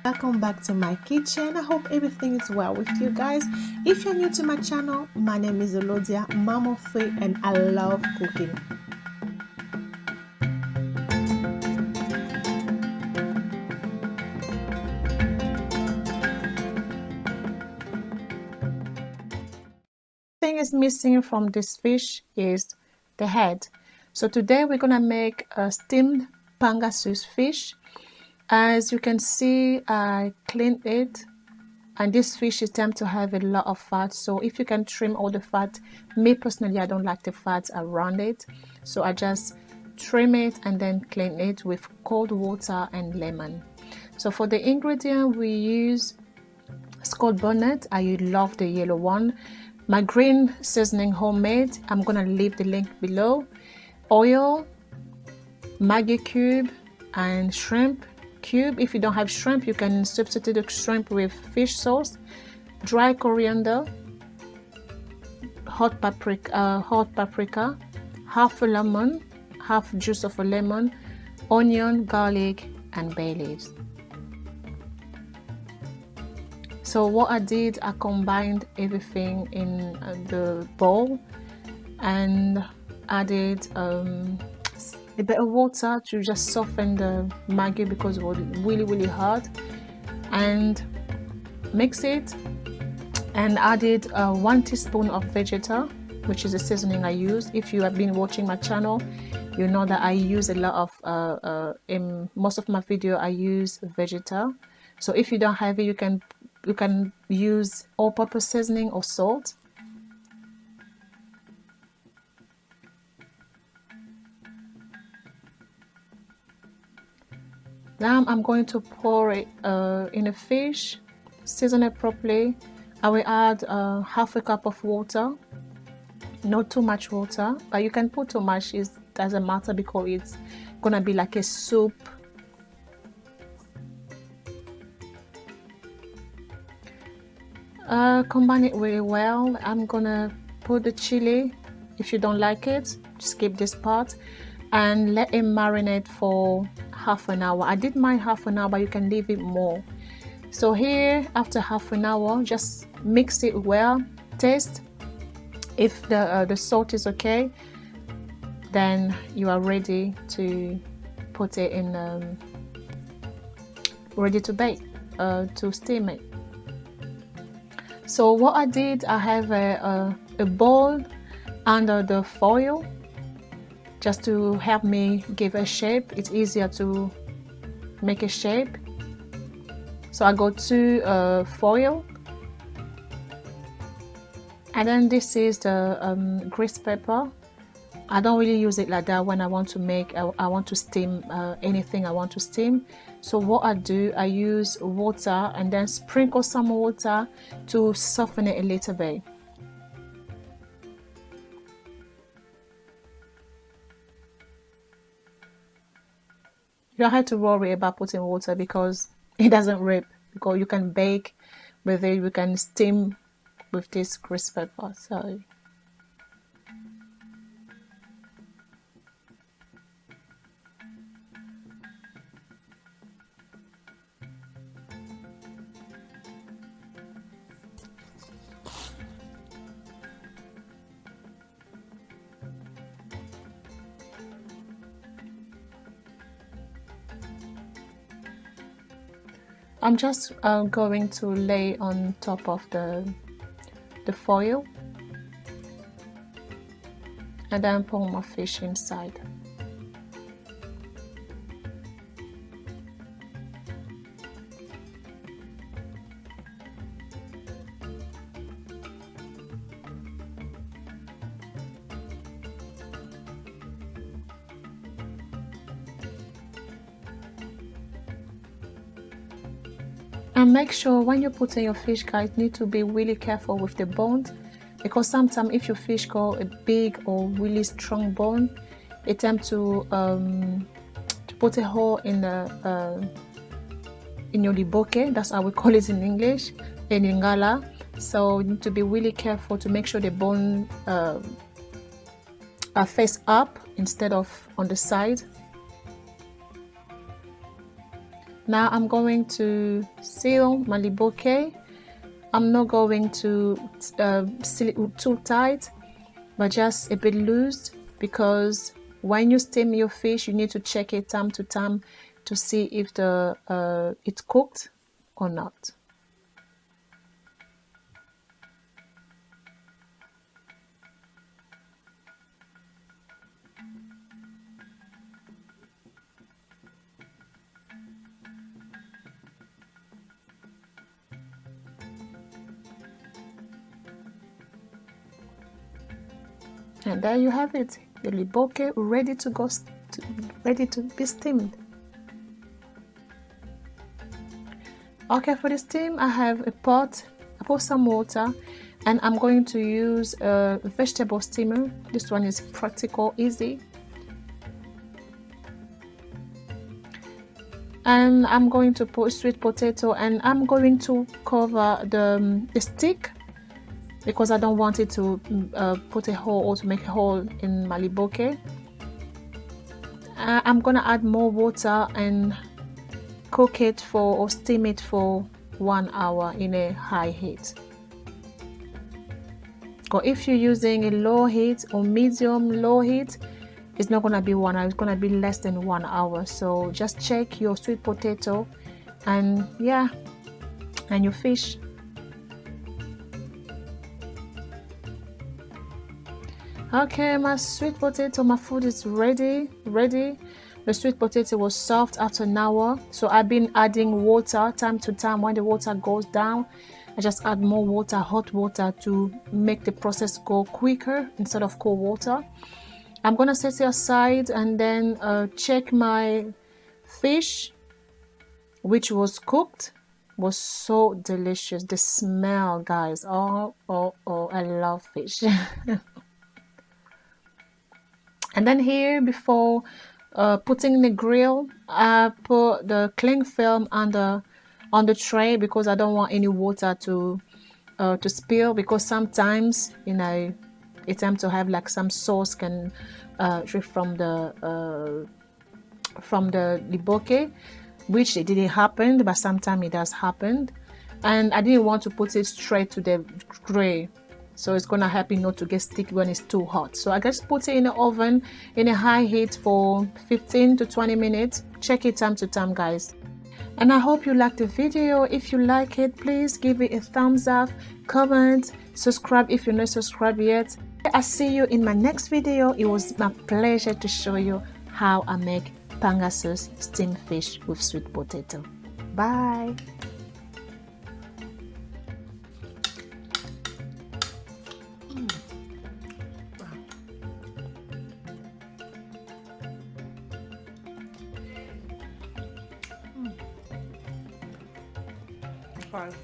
Welcome back to my kitchen. I hope everything is well with you guys. If you're new to my channel, my name is Elodia, mom of 3, and I love cooking. Thing is missing from this fish is the head. So today we're gonna make a steamed pangasius fish. As you can see, I cleaned it, and this fish is tend to have a lot of fat, so if you can trim all the fat, me personally I don't like the fats around it, so I just trim it and then clean it with cold water and lemon. So for the ingredient we use Scott bonnet. I love the yellow one. My green seasoning homemade, I'm gonna leave the link below. Oil, Maggi cube, and shrimp cube. If you don't have shrimp, you can substitute the shrimp with fish sauce. Dry coriander, hot paprika, half a lemon, half juice of a lemon, onion, garlic, and bay leaves. So what I did, I combined everything in the bowl and added a bit of water to just soften the Maggi because it was really hard, and mix it, and added 1 teaspoon of Vegeta, which is the seasoning I use. If you have been watching my channel, you know that I use a lot of in most of my video I use Vegeta. So if you don't have it, you can use all-purpose seasoning or salt. Now I'm going to pour it in a fish, season it properly. I will add half a cup of water, not too much water, but you can put too much, it doesn't matter because it's gonna be like a soup. Combine it really well. I'm gonna put the chili. If you don't like it, skip this part, and let it marinate for half an hour. I did mine half an hour, but you can leave it more. So here, after half an hour, just mix it well, taste. If the salt is okay, then you are ready to put it in, ready to bake, to steam it. So what I did, I have a bowl under the foil just to help me give a shape. It's easier to make a shape. So I got 2 foil, and then this is the grease pepper. I don't really use it like that when I want to make, I want to steam anything I want to steam. So what I do, I use water and then sprinkle some water to soften it a little bit. You don't have to worry about putting water because it doesn't rip, because you can bake with it, you can steam with this grease pepper. So I'm just going to lay on top of the foil and then pour my fish inside. And make sure when you put in your fish, guys, need to be really careful with the bones, because sometimes if your fish got a big or really strong bone, it tends to put a hole in the in your liboke. That's how we call it in English, in Lingala. So you need to be really careful to make sure the bone are face up instead of on the side. Now I'm going to seal my liboke. I'm not going to seal it too tight, but just a bit loose, because when you steam your fish, you need to check it time to time to see if it's cooked or not. And there you have it, the liboke ready to go, ready to be steamed. Okay, for the steam, I have a pot. I put some water, and I'm going to use a vegetable steamer. This one is practical, easy. And I'm going to put sweet potato, and I'm going to cover the stick, because I don't want it to put a hole or to make a hole in my liboke. I'm gonna add more water and cook it for, or steam it for 1 hour in a high heat. Or if you're using a low heat or medium low heat, it's not gonna be 1 hour, it's gonna be less than 1 hour. So just check your sweet potato and yeah, and your fish. Okay, my sweet potato, my food is ready. The sweet potato was soft after an hour, so I've been adding water time to time. When the water goes down, I just add more water, hot water, to make the process go quicker instead of cold water. I'm gonna set it aside and then check my fish, which was cooked. Was so delicious. The smell, guys. Oh, I love fish. And then here, before putting in the grill, I put the cling film on the tray, because I don't want any water to spill, because sometimes, you know, it's time to have like some sauce can drip from the liboke, which it didn't happen, but sometimes it does happen. And I didn't want to put it straight to the grill, so it's gonna help it not to get sticky when it's too hot. So I just put it in the oven in a high heat for 15 to 20 minutes. Check it time to time, guys. And I hope you liked the video. If you like it, please give it a thumbs up, comment, subscribe if you're not subscribed yet. I'll see you in my next video. It was my pleasure to show you how I make pangasus steamed fish with sweet potato. Bye. Five.